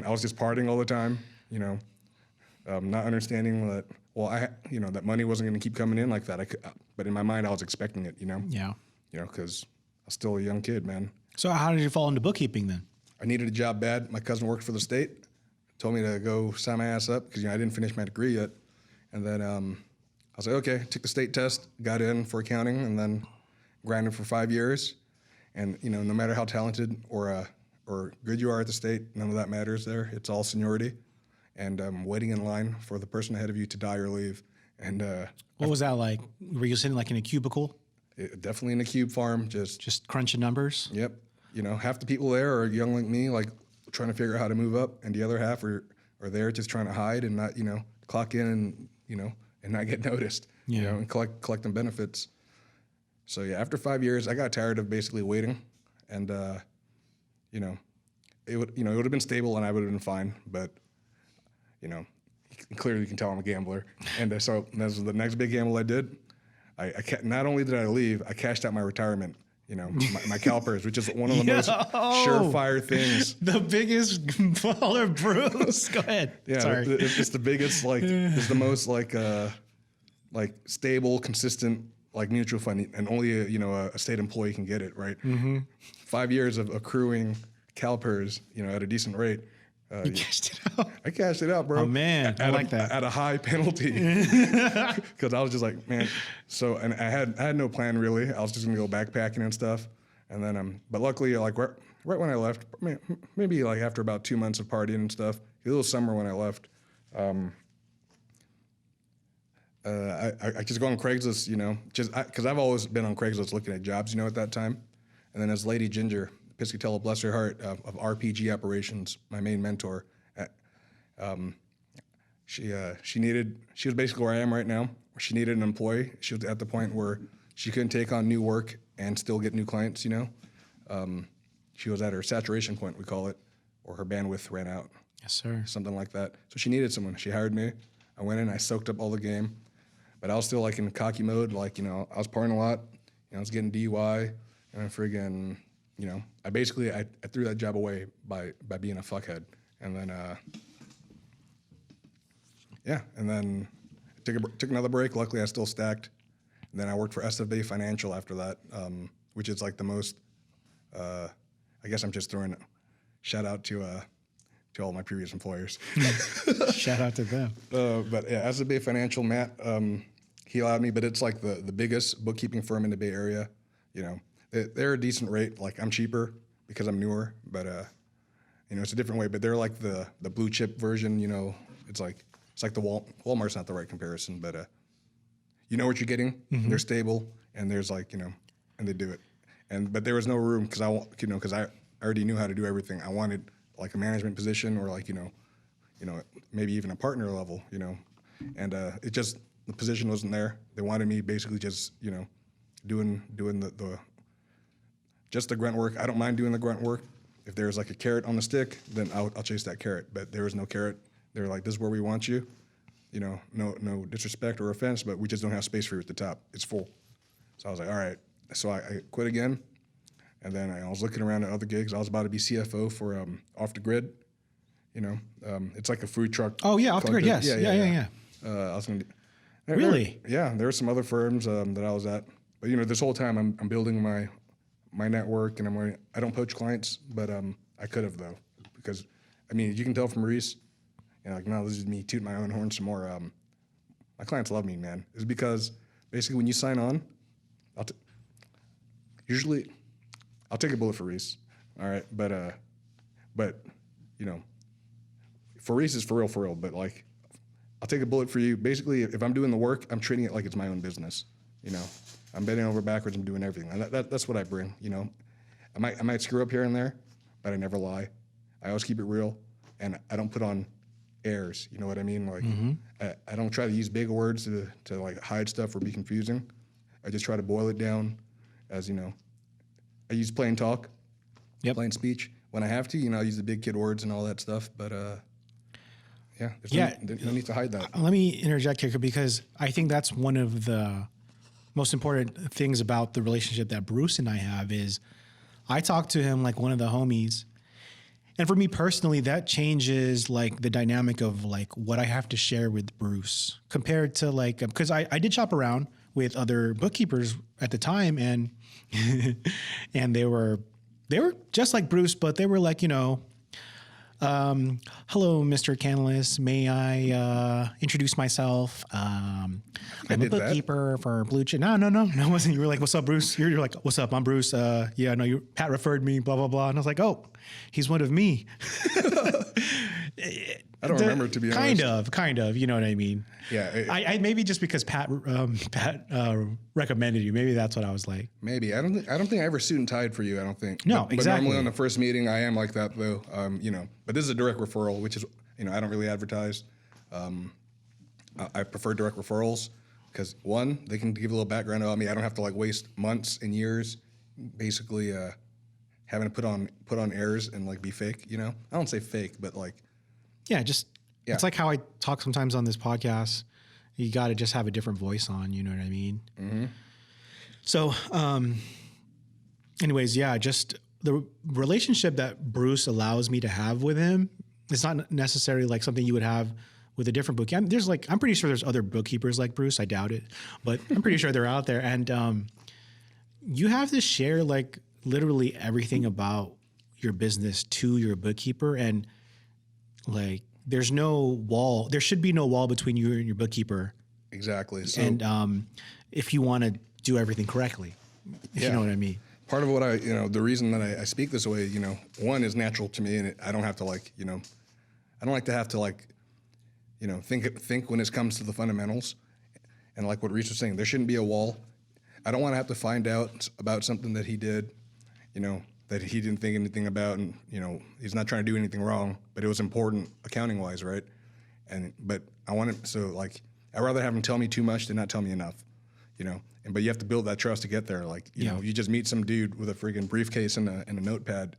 was just partying all the time. Not understanding that. Well, that money wasn't going to keep coming in like that. But in my mind, I was expecting it. Yeah. Because I was still a young kid, man. So how did you fall into bookkeeping then? I needed a job bad. My cousin worked for the state. Told me to go sign my ass up because I didn't finish my degree yet. And then I was like, okay, took the state test, got in for accounting, and then grinded for 5 years. And no matter how talented or good you are at the state, none of that matters there. It's all seniority. And waiting in line for the person ahead of you to die or leave. And What was that like? Were you sitting like in a cubicle, definitely in a cube farm, just crunching numbers? Yep. Half the people there are young like me, like trying to figure out how to move up, and the other half are there just trying to hide and not, clock in and, and not get noticed, and collecting benefits. So yeah, after 5 years, I got tired of basically waiting, and it would have been stable and I would have been fine, but clearly you can tell I'm a gambler, and so this was the next big gamble I did. Not only did I leave, I cashed out my retirement. My CalPERS, which is one of the most surefire things. The biggest baller, Bruce. Go ahead. Yeah, Sorry. it's the biggest, it's the most stable, consistent, mutual fund, and only a state employee can get it, right? Mm-hmm. 5 years of accruing CalPERS, at a decent rate. You cashed it out. I cashed it out, bro. Oh man, I like that. At a high penalty, because I was just like, man. So, and I had no plan really. I was just gonna go backpacking and stuff, and then but luckily, right when I left, maybe after about 2 months of partying and stuff, a little summer when I left, I just go on Craigslist, because I've always been on Craigslist looking at jobs, at that time, and then as Lady Ginger Piscatella, bless her heart, of RPG operations, my main mentor. She was basically where I am right now. She needed an employee. She was at the point where she couldn't take on new work and still get new clients. She was at her saturation point, we call it, or her bandwidth ran out. Yes, sir. Something like that. So she needed someone. She hired me. I went in. I soaked up all the game, but I was still in cocky mode. I was partying a lot. I was getting DUI, and friggin'. you know, I threw that job away by being a fuckhead. And then, and then took another break. Luckily, I still stacked. And then I worked for SFB Financial after that, which is like the most, I guess I'm just throwing a shout out to all my previous employers. Shout out to them. But yeah, SFB Financial, Matt, he allowed me, but it's like the biggest bookkeeping firm in the Bay Area. You know, they're a decent rate. Like I'm cheaper because I'm newer, but you know, it's a different way. But they're like the blue chip version. You know, it's like the Walmart's not the right comparison, but you know what you're getting. Mm-hmm. They're stable, and there's like, you know, and they do it. But there was no room because I already knew how to do everything. I wanted like a management position or like, you know, maybe even a partner level, you know, and it just, the position wasn't there. They wanted me basically just, you know, doing the just the grunt work. I don't mind doing the grunt work. If there's like a carrot on the stick, then I'll chase that carrot. But there was no carrot. They were like, this is where we want you. You know, no disrespect or offense, but we just don't have space for you at the top. It's full. So I was like, all right. So I quit again. And then I was looking around at other gigs. I was about to be CFO for Off the Grid. You know, it's like a food truck. Oh yeah, Off the Grid. Yes. Yeah. I was gonna. Really? There were some other firms that I was at, but you know, this whole time I'm building my network, and I don't poach clients, but I could have though, because I mean, you can tell from Reese, you know, like, no, this is me tooting my own horn some more. My clients love me, man. It's because basically when you sign on, usually I'll take a bullet for Reese, all right, but you know, for Reese is for real, but like, I'll take a bullet for you. Basically, if I'm doing the work, I'm treating it like it's my own business. You know, I'm bending over backwards. I'm doing everything. And that's what I bring. You know, I might screw up here and there, but I never lie. I always keep it real, and I don't put on airs. You know what I mean? Like, I don't try to use big words to like hide stuff or be confusing. I just try to boil it down, as you know. I use plain talk, plain speech when I have to. You know, I use the big kid words and all that stuff, but. There's no need to hide that. Let me interject here because I think that's one of the most important things about the relationship that Bruce and I have is I talk to him like one of the homies. And for me personally, that changes like the dynamic of like what I have to share with Bruce compared to like, because I did shop around with other bookkeepers at the time and and they were just like Bruce, but they were like, you know, hello, Mr. Canlis. May I introduce myself? I'm a bookkeeper for Blue Chip. No, it wasn't. You were like, "What's up, Bruce?" You're like, "What's up? I'm Bruce." Yeah, no, Pat referred me. Blah blah blah. And I was like, "Oh, he's one of me." I don't remember, to be honest. Kind of. You know what I mean? Yeah. I maybe just because Pat recommended you. Maybe that's what I was like. Maybe I don't think I ever suit and tied for you. I don't think. No, but exactly. normally on the first meeting, I am like that though. You know, but this is a direct referral, which is, you know, I don't really advertise. I prefer direct referrals because one, they can give a little background about me. I don't have to like waste months and years, basically having to put on airs and like be fake. You know, I don't say fake, but like. Yeah, it's like how I talk sometimes on this podcast. You got to just have a different voice on, you know what I mean? Mm-hmm. So, anyways, yeah, just the relationship that Bruce allows me to have with him, it's not necessarily like something you would have with a different bookkeeper. I'm pretty sure there's other bookkeepers like Bruce. I doubt it, but I'm pretty sure they're out there. And you have to share like literally everything about your business to your bookkeeper, and like, there's no wall. There should be no wall between you and your bookkeeper. Exactly. So, and if you want to do everything correctly, if you know what I mean. Part of what the reason that I speak this way, you know, one is natural to me, and I don't have to like, you know, I don't like to have to like, you know, think when it comes to the fundamentals, and like what Reese was saying, there shouldn't be a wall. I don't want to have to find out about something that he did, you know, that he didn't think anything about, and you know, he's not trying to do anything wrong, but it was important accounting wise, right? But I want it, so like, I'd rather have him tell me too much than not tell me enough, you know. But you have to build that trust to get there. Like, you know, you just meet some dude with a freaking briefcase and a notepad,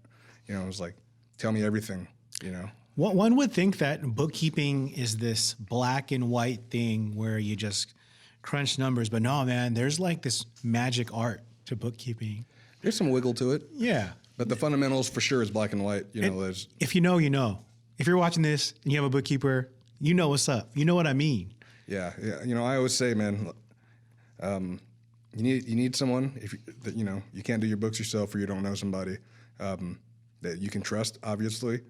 you know, it's like, tell me everything, you know. One would think that bookkeeping is this black and white thing where you just crunch numbers, but no, man, there's like this magic art to bookkeeping. There's some wiggle to it. Yeah. But the fundamentals for sure is black and white. You know, there's If you know, you know. If you're watching this and you have a bookkeeper, you know what's up. You know what I mean. yeah. You know, I always say, man, you need someone that you know you can't do your books yourself or you don't know somebody that you can trust, obviously,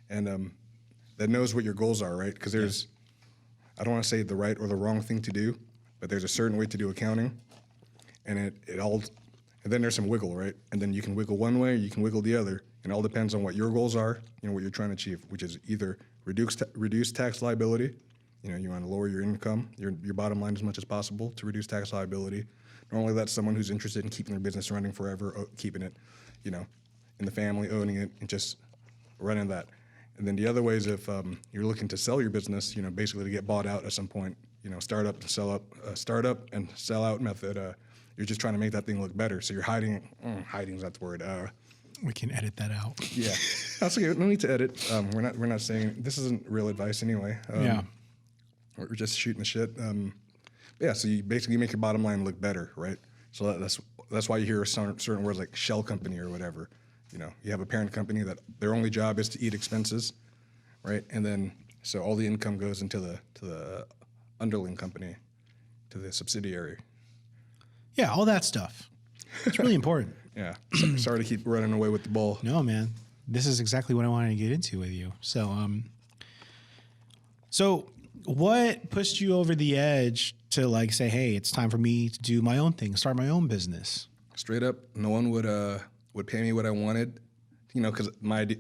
and that knows what your goals are, right? Because there's, I don't want to say the right or the wrong thing to do, but there's a certain way to do accounting, and and then there's some wiggle, right? And then you can wiggle one way, or you can wiggle the other. It all depends on what your goals are, you know, what you're trying to achieve, which is either reduce tax liability. You know, you want to lower your income, your bottom line as much as possible to reduce tax liability. Normally, that's someone who's interested in keeping their business running forever, keeping it, you know, in the family, owning it, and just running that. And then the other way is if you're looking to sell your business, you know, basically to get bought out at some point, you know, startup and sell out method. You're just trying to make that thing look better. So you're hiding is that the word? We can edit that out. Yeah, that's okay. No need to edit. We're not saying this isn't real advice anyway. Yeah. We're just shooting the shit. Yeah, so you basically make your bottom line look better, right? So that's why you hear certain words like shell company or whatever. You know, you have a parent company that their only job is to eat expenses, right? And then so all the income goes into the underling company, to the subsidiary. Yeah, all that stuff. It's really important. Yeah. Sorry to keep running away with the ball. No, man. This is exactly what I wanted to get into with you. So what pushed you over the edge to like say, hey, it's time for me to do my own thing, start my own business? Straight up, no one would pay me what I wanted, you know, because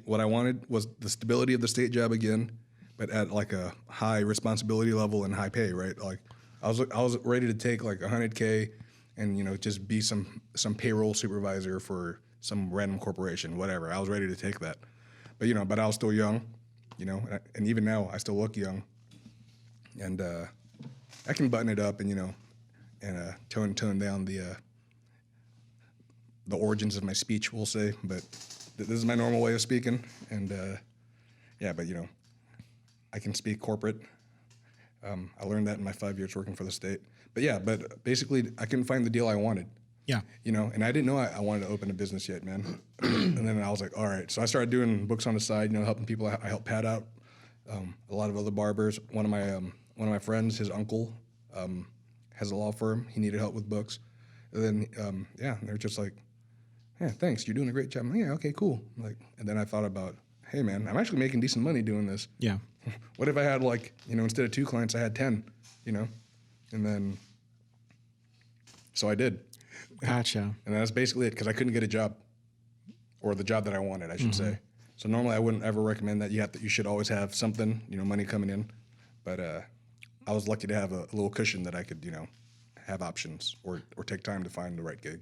what I wanted was the stability of the state job again, but at like a high responsibility level and high pay, right? Like I was ready to take like $100K and, you know, just be some payroll supervisor for some random corporation, whatever. I was ready to take that, but I was still young, you know, and even now I still look young, and I can button it up and, you know, and tone down the origins of my speech, we'll say, but this is my normal way of speaking, and but you know, I can speak corporate. I learned that in my 5 years working for the state. But basically, I couldn't find the deal I wanted. Yeah. You know, and I didn't know I wanted to open a business yet, man. And then I was like, all right. So I started doing books on the side, you know, helping people. I helped Pat out, a lot of other barbers. One of my friends, his uncle, has a law firm. He needed help with books. And then, they're just like, yeah, thanks. You're doing a great job. I'm like, yeah, okay, cool. Like, and then I thought about, hey, man, I'm actually making decent money doing this. Yeah. What if I had, like, you know, instead of 2 clients, I had 10, you know? And then, so I did. Gotcha. And that's basically it, because I couldn't get a job, or the job that I wanted, I should say. So normally I wouldn't ever recommend that. You should always have something, you know, money coming in. But I was lucky to have a little cushion that I could, you know, have options or take time to find the right gig.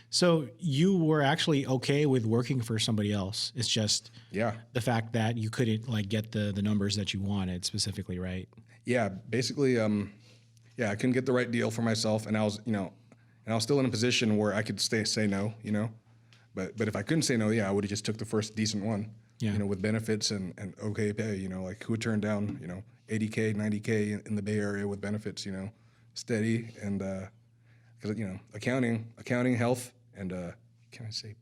So you were actually okay with working for somebody else. It's just the fact that you couldn't like get the numbers that you wanted specifically, right? Yeah, basically, I couldn't get the right deal for myself, and I was, you know, still in a position where I could say no, you know. But if I couldn't say no, I would have just took the first decent one, you know, with benefits and okay pay, you know, like who would turn down, you know, $80K, $90K in the Bay Area with benefits, you know, steady, and because, you know, accounting, health, and can I say?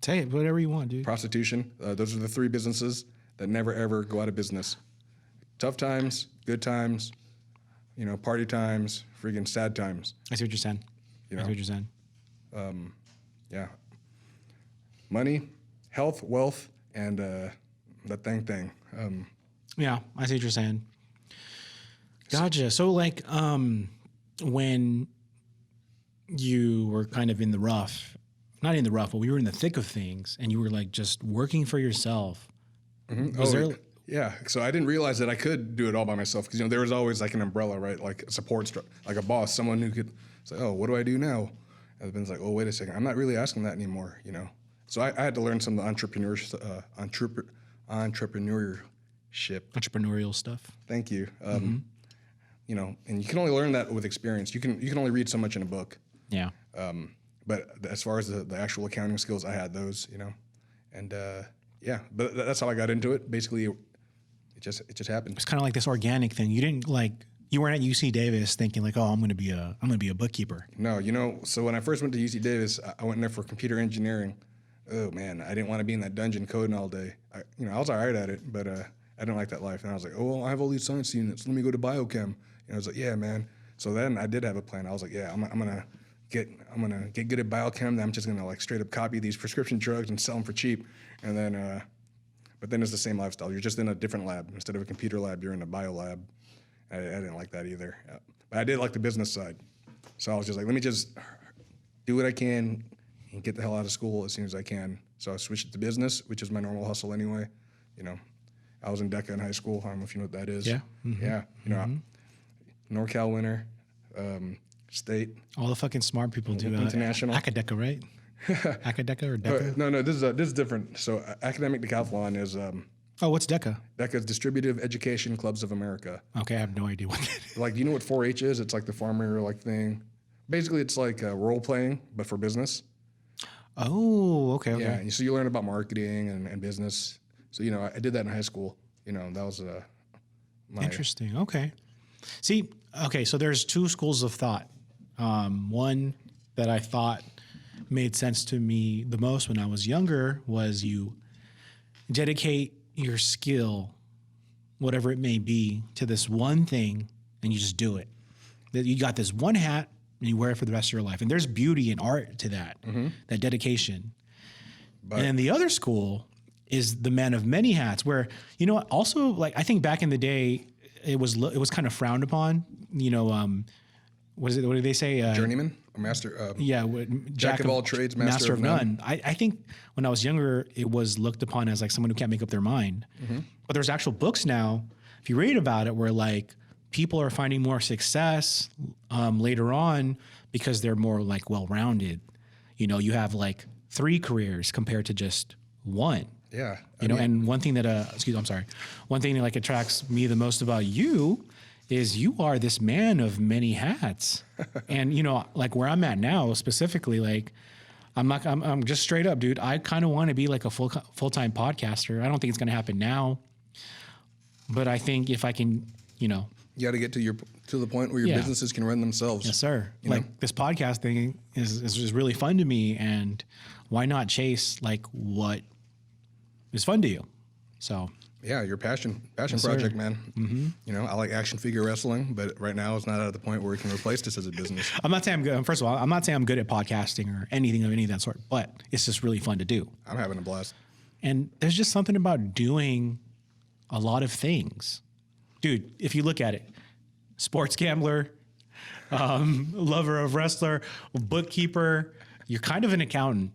Say it, whatever you want, dude. Prostitution. Those are the 3 businesses that never, ever go out of business. Tough times, good times, you know, party times, freaking sad times. I see what you're saying. You know? I see what you're saying. Money, health, wealth, and that thing. Yeah, I see what you're saying. Gotcha. So like when you were kind of in the rough, not in the rough, but we were in the thick of things, and you were like just working for yourself. Mm-hmm. Yeah. So I didn't realize that I could do it all by myself, because, you know, there was always like an umbrella, right? Like a support, like a boss, someone who could say, oh, what do I do now? And then it's like, oh, wait a second. I'm not really asking that anymore, you know? So I had to learn some of the Entrepreneurial stuff. Thank you. You know, and you can only learn that with experience. You can only read so much in a book. Yeah. But as far as the actual accounting skills, I had those, you know, and but that's how I got into it. Basically, it just happened. It's kind of like this organic thing. You didn't you weren't at UC Davis thinking like, oh, I'm going to be a bookkeeper. No, you know, so when I first went to UC Davis, I went there for computer engineering. oh man, I didn't want to be in that dungeon coding all day. I was all right at it, but I didn't like that life. And I was like, oh, well, I have all these science units. Let me go to biochem. And I was like, yeah, man. So then I did have a plan. I was like, yeah, I'm gonna get good at biochem. Then I'm just gonna like straight up copy these prescription drugs and sell them for cheap. And then, but then it's the same lifestyle. You're just in a different lab. Instead of a computer lab, you're in a bio lab. I didn't like that either. But I did like the business side. So I was just like, let me just do what I can and get the hell out of school as soon as I can. So I switched to business, which is my normal hustle anyway. I was in DECA in high school. I don't know if you know what that is. Yeah. Mm-hmm. Yeah. NorCal winner, state. All the fucking smart people do International. Academica, right? Academica or DECA? No, this is different. So academic decathlon is Oh, what's DECA? DECA is Distributive Education Clubs of America. Okay, I have no idea what that is. Like, do you know what 4-H is? It's like the farmer like thing. Basically, it's like role playing, but for business. Oh, okay. Yeah, and so you learn about marketing and business. So I did that in high school. That was my Interesting. Okay. See, okay, so there's two schools of thought. One that I thought made sense to me the most when I was younger was you dedicate your skill, whatever it may be, to this one thing and you just do it. That you got this one hat and you wear it for the rest of your life. And there's beauty and art to that, that dedication. But, and the other school is the man of many hats, where, also, like, I think back in the day, it was kind of frowned upon. What did they say? journeyman or master? Jack of all trades, master of none. I think when I was younger, it was looked upon as like someone who can't make up their mind. But there's actual books now, if you read about it, where like people are finding more success later on because they're more like well-rounded. You have like 3 careers compared to just one. Yeah. And one thing that one thing that like attracts me the most about you is you are this man of many hats. And like where I'm at now specifically, like I'm just straight up, dude. I kind of want to be like a full-time podcaster. I don't think it's going to happen now, but I think if I can, you got to get to the point where your businesses can run themselves. Yes, sir. This podcast thing is really fun to me, and why not chase like what is fun to you? So yeah, your passion project, man. I like action figure wrestling, but right now it's not at the point where we can replace this as a business. I'm not saying I'm good. First of all, I'm not saying I'm good at podcasting or anything of any of that sort, but it's just really fun to do. I'm having a blast. And there's just something about doing a lot of things. Dude, if you look at it, sports gambler, lover of wrestler, bookkeeper, you're kind of an accountant.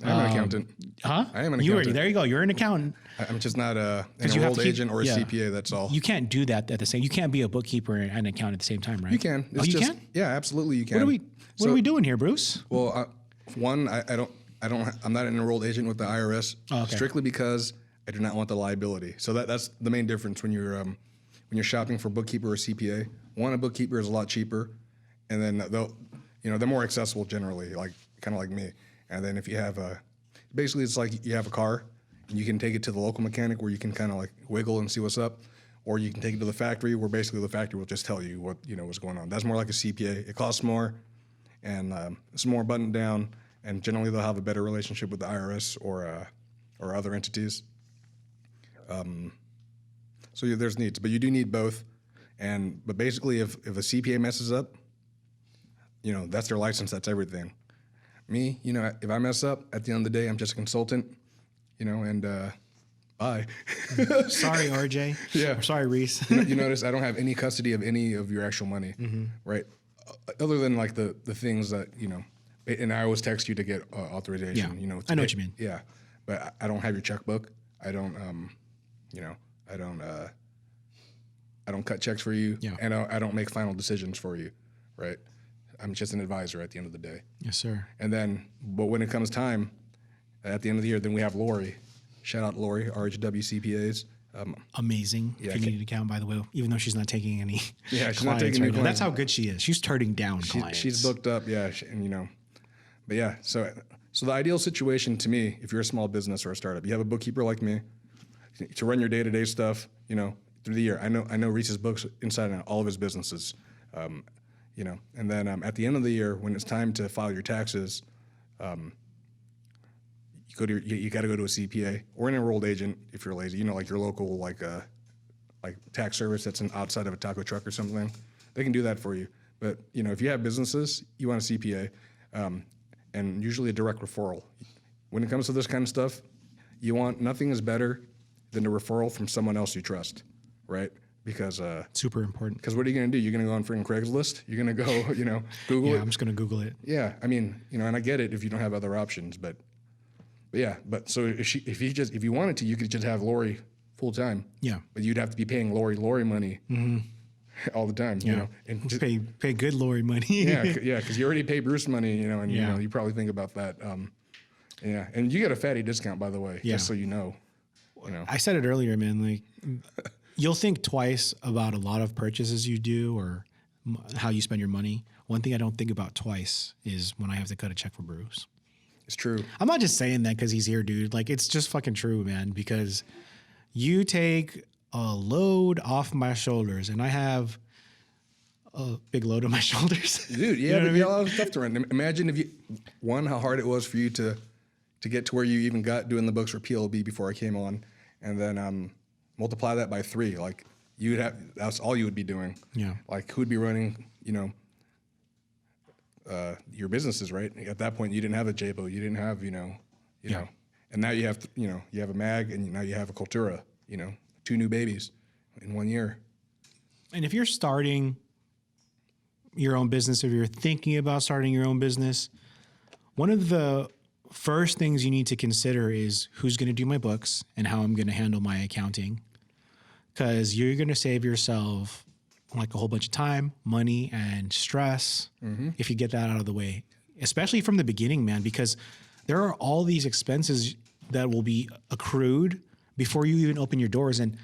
I'm an accountant. Huh? I am an accountant. There you go. You're an accountant. I'm just not an enrolled agent or a CPA. That's all. You can't do that at the same. You can't be a bookkeeper and an accountant at the same time, right? You can. You can? Yeah, absolutely. You can. What are we doing here, Bruce? Well, one, I'm not an enrolled agent with the IRS strictly because I do not want the liability. So that's the main difference when you're shopping for bookkeeper or CPA. One, a bookkeeper is a lot cheaper, and then they're more accessible generally, like kind of like me. And then if you have basically it's like you have a car and you can take it to the local mechanic where you can kind of like wiggle and see what's up, or you can take it to the factory where basically the factory will just tell you what's going on. That's more like a CPA. It costs more, and it's more buttoned down, and generally they'll have a better relationship with the IRS or other entities. So there's needs, but you do need both. But basically if a CPA messes up, that's their license. That's everything. Me, if I mess up, at the end of the day, I'm just a consultant, and bye. Sorry, RJ. Yeah. Or sorry, Reese. You notice I don't have any custody of any of your actual money, right? Other than like the things that, and I always text you to get authorization, Yeah. I know what you mean. Yeah. But I don't have your checkbook. I don't, I don't cut checks for you. Yeah. And I don't make final decisions for you, right? I'm just an advisor at the end of the day. Yes, sir. But when it comes time, at the end of the year, then we have Lori. Shout out Lori, RHW CPAs. Amazing. Yeah, if you need an account, by the way, even though she's not taking any. Yeah, she's not taking any right now. clients. That's how good she is. She's turning down clients. She's booked up, yeah, but yeah. So the ideal situation to me, if you're a small business or a startup, you have a bookkeeper like me to run your day-to-day stuff. Through the year, I know Reese's books inside and out, all of his businesses. And then at the end of the year, when it's time to file your taxes, you got to go to a CPA or an enrolled agent if you're lazy. Like your local like tax service that's outside of a taco truck or something. They can do that for you. But if you have businesses, you want a CPA, and usually a direct referral. When it comes to this kind of stuff, you want nothing is better than a referral from someone else you trust, right? Because Super important. Because what are you going to do? You're going to go on freaking Craigslist. You're going to go, Google it. Yeah, I'm just gonna Google it. Yeah, I mean, and I get it if you don't have other options, but yeah, but so if you wanted to, you could just have Lori full time. Yeah, but you'd have to be paying Lori money all the time. And just, pay good Lori money. yeah, because you already pay Bruce money, and you probably think about that. Yeah, and you get a fatty discount, by the way, just so you know. I said it earlier, man. Like, you'll think twice about a lot of purchases you do or how you spend your money. One thing I don't think about twice is when I have to cut a check for Bruce. It's true. I'm not just saying that because he's here, dude. Like, it's just fucking true, man, because you take a load off my shoulders and I have a big load on my shoulders. Dude, yeah, but you got a lot of stuff to run. Imagine how hard it was for you to get to where you even got doing the books for PLB before I came on, and then multiply that by 3. Like, that's all you would be doing. Yeah. Like, who'd be running, your businesses, right? At that point, you didn't have a JBO, you didn't have, and now you have, you have a MAG, and now you have a Cultura, 2 new babies in 1 year. And if you're starting your own business, if you're thinking about starting your own business, one of the first things you need to consider is who's going to do my books and how I'm going to handle my accounting. Because you're going to save yourself like a whole bunch of time, money, and stress if you get that out of the way, especially from the beginning, man, because there are all these expenses that will be accrued before you even open your doors. And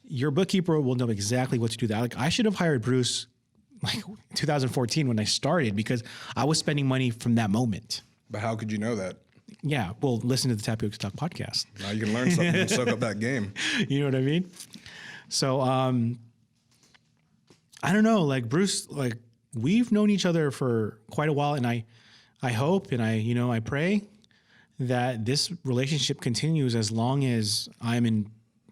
your bookkeeper will know exactly what to do. Like, I should have hired Bruce like 2014 when I started because I was spending money from that moment. But how could you know that? Yeah, well, listen to the TapiocaTalk podcast. Now you can learn something and soak up that game. You know what I mean? So, I don't know, like Bruce, like we've known each other for quite a while, and I hope and I pray that this relationship continues as long as I'm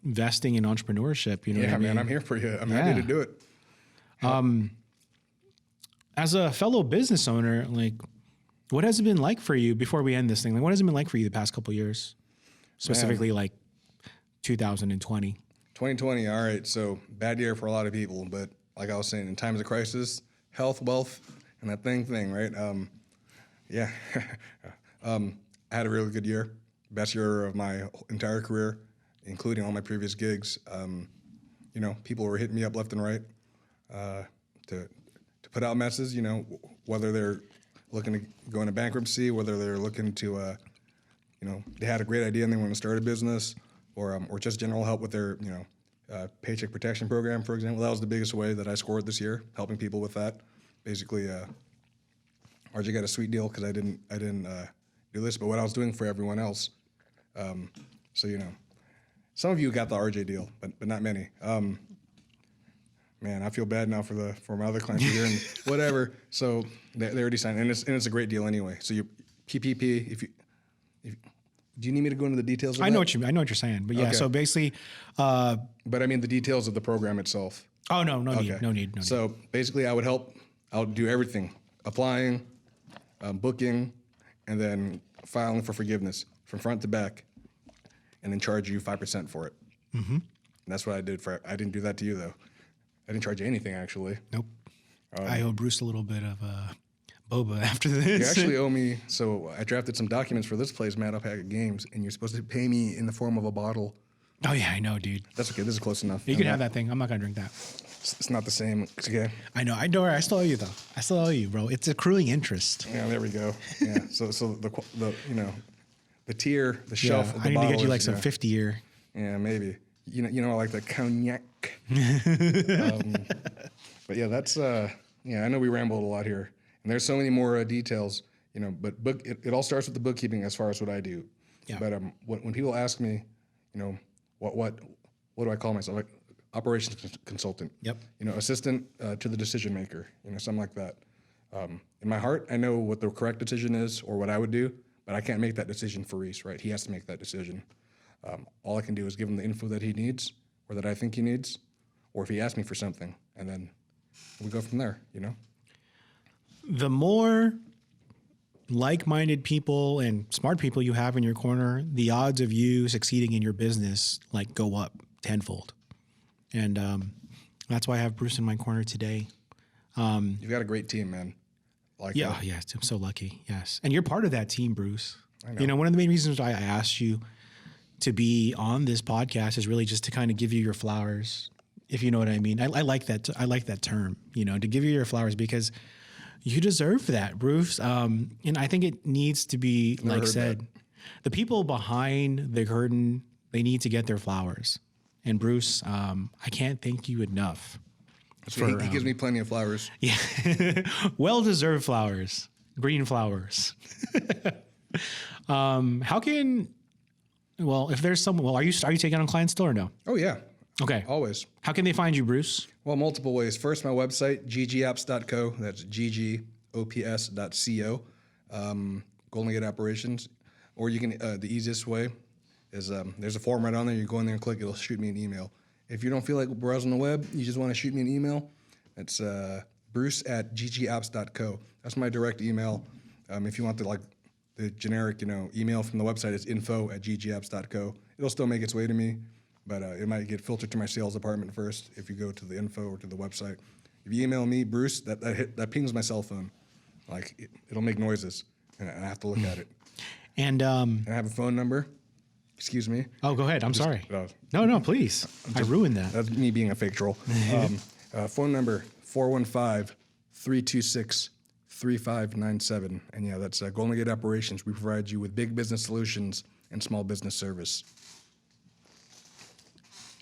investing in entrepreneurship. You know what I mean? Man, I'm here for you. I'm happy to do it. As a fellow business owner, like, what has it been like for you before we end this thing? Like, what has it been like for you the past couple of years, specifically like 2020? 2020, all right. So bad year for a lot of people, but like I was saying, in times of crisis, health, wealth, and that thing, right? I had a really good year, best year of my entire career, including all my previous gigs. People were hitting me up left and right to put out messes. Whether they're looking to go into bankruptcy, whether they're looking to, they had a great idea and they want to start a business, or just general help with their, paycheck protection program, for example. That was the biggest way that I scored this year, helping people with that. Basically, RJ got a sweet deal because I didn't do this, but what I was doing for everyone else. Some of you got the RJ deal, but not many. Man, I feel bad now for my other clients here and whatever. So they already signed, and it's a great deal anyway. So you PPP. If do you need me to go into the details of I know what you're saying, but yeah. Okay. So basically, but I mean the details of the program itself. Oh no Okay. need. So basically, I would do everything: applying, booking, and then filing for forgiveness from front to back, and then charge you 5% for it. Mm-hmm. And that's what I did. I didn't do that to you though. I didn't charge you anything, actually. Nope. I owe Bruce a little bit of Boba after this. You actually owe me. So I drafted some documents for this place, Mad Up Packet Games, and you're supposed to pay me in the form of a bottle. Oh, yeah, I know, dude. That's okay. This is close enough. You can have that thing. I'm not going to drink that. It's not the same. It's okay. I know. I still owe you, though. I still owe you, bro. It's accruing interest. Yeah, there we go. Yeah. So the tier, the shelf of the I need bottle to get you like is, some 50-year. Yeah, maybe. I like the cognac. But yeah, that's I know we rambled a lot here, and there's so many more details, but it all starts with the bookkeeping as far as what I do. Yeah. But when people ask me, what do I call myself? Like operations consultant. Yep. Assistant to the decision maker. Something like that. In my heart, I know what the correct decision is or what I would do, but I can't make that decision for Reese, right? He has to make that decision. All I can do is give him the info that he needs or that I think he needs, or if he asks me for something, and then we go from there, you know? The more like-minded people and smart people you have in your corner, the odds of you succeeding in your business like go up tenfold. And that's why I have Bruce in my corner today. You've got a great team, man. Yeah, I'm so lucky. Yes. And you're part of that team, Bruce. I know. You know, one of the main reasons why I asked you to be on this podcast is really just to kind of give you your flowers, if you know what I mean. I like that. I like that term, you know, to give you your flowers, because you deserve that, Bruce. And I think it needs to be, like said, the people behind the curtain, they need to get their flowers. And Bruce, I can't thank you enough. So he gives me plenty of flowers. Yeah. Well-deserved flowers, green flowers. If there's someone, are you taking on clients still or no? Oh, yeah. Okay. Always. How can they find you, Bruce? Well, multiple ways. First, my website, ggapps.co. That's ggops.co. Golden Gate Operations. Or you can, the easiest way is there's a form right on there. You go in there and click, it'll shoot me an email. If you don't feel like browsing the web, you just want to shoot me an email, it's bruce@ggapps.co. That's my direct email. If you want the generic, email from the website, it's info@ggapps.co. It'll still make its way to me, but it might get filtered to my sales department first if you go to the info or to the website. If you email me, Bruce, that pings my cell phone. It'll make noises, and I have to look at it. And I have a phone number. Excuse me. Oh, go ahead. I'm sorry. No. No, please. I ruined that. That's me being a fake troll. Phone number 415-326-3597. And yeah, that's Golden Gate Operations. We provide you with big business solutions and small business service.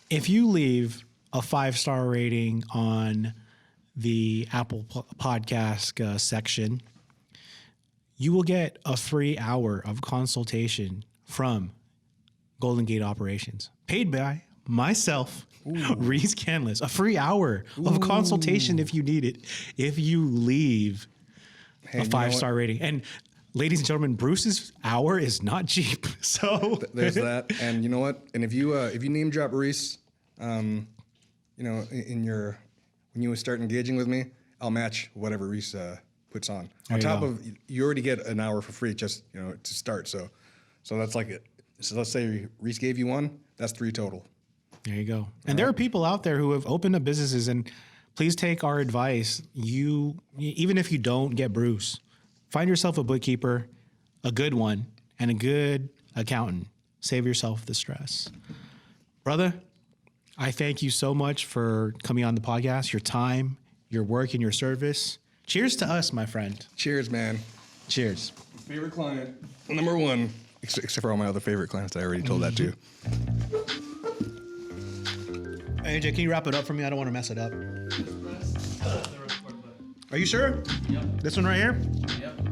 If you leave a 5-star rating on the Apple podcast section, you will get a free hour of consultation from Golden Gate Operations, paid by myself, Reese Canlis. A free hour of consultation if you need it, if you leave a 5-star rating. And ladies and gentlemen, Bruce's hour is not cheap. So There's that. And you know what? And if you name drop Reese, when you start engaging with me, I'll match whatever Reese puts on. On top of, you already get an hour for free just, to start. So that's like it. So let's say Reese gave you one, that's 3 total. there you go. And there are people out there who have opened up businesses, and please take our advice. Even if you don't get Bruce, find yourself a bookkeeper, a good one, and a good accountant. Save yourself the stress. Brother, I thank you so much for coming on the podcast, your time, your work, and your service. Cheers to us, my friend. Cheers, man. Cheers. Favorite client, number one, except for all my other favorite clients that I already told that to. Hey, AJ, can you wrap it up for me? I don't want to mess it up. Press the record button. Are you sure? Yep. This one right here? Yep.